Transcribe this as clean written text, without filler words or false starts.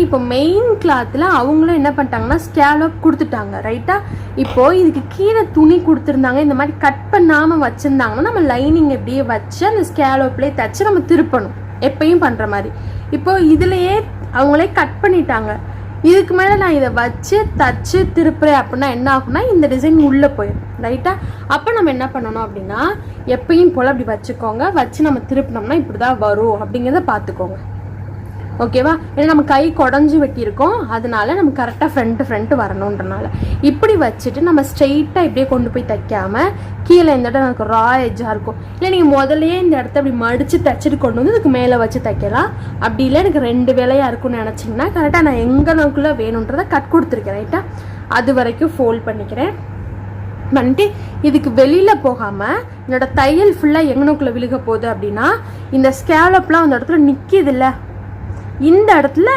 இப்போ மெயின் கிளாத்தில் அவங்களும் என்ன பண்ணிட்டாங்கன்னா ஸ்கேலப் கொடுத்துட்டாங்க ரைட்டா. இப்போது இதுக்கு கீழே துணி கொடுத்துருந்தாங்க, இந்த மாதிரி கட் பண்ணாமல் வச்சுருந்தாங்கன்னா நம்ம லைனிங் எப்படியே வச்சு அந்த ஸ்கேலப்லேயே தைச்சு நம்ம திருப்பணும் எப்பயும் பண்ணுற மாதிரி. இப்போது இதுலையே அவங்களே கட் பண்ணிட்டாங்க. இதுக்கு மேலே நான் இதை வச்சு தச்சு திருப்புறேன் அப்படின்னா என்ன ஆகும்னா இந்த டிசைன் உள்ளே போயிடும் ரைட்டா. அப்போ நம்ம என்ன பண்ணணும் அப்படின்னா எப்பயும் போல் அப்படி வச்சுக்கோங்க. வச்சு நம்ம திருப்பினோம்னா இப்படி தான் வரும் அப்படிங்கிறத பார்த்துக்கோங்க. ஓகேவா. ஏன்னா நம்ம கை குடஞ்சி வெட்டியிருக்கோம், அதனால நம்ம கரெக்டாக ஃப்ரண்ட்டு வரணுன்றனால இப்படி வச்சுட்டு நம்ம ஸ்ட்ரெயிட்டாக இப்படியே கொண்டு போய் தைக்காமல் கீழே இந்த இடம் எனக்கு ரா எஜ்ஜாக இருக்கும். இல்லை நீங்கள் முதல்லையே இந்த இடத்த அப்படி மடித்து தைச்சிட்டு கொண்டு வந்து இதுக்கு மேலே வச்சு தைக்கலாம். அப்படி இல்லை எனக்கு 2 வேலையாக இருக்கும்னு நினச்சிங்கன்னா கரெக்டாக நான் எங்கே நோக்குள்ளே வேணுன்றதை கட் கொடுத்துருக்கேன் ரைட்டா. அது வரைக்கும் ஃபோல்ட் பண்ணிக்கிறேன். பண்ணிட்டு இதுக்கு வெளியில் போகாமல் என்னோட தையல் ஃபுல்லாக எங்கனோக்குள்ளே விழுக போகுது அப்படின்னா இந்த ஸ்கேலப்லாம் அந்த இடத்துல நிற்கிது இல்லை, இந்த இடத்துல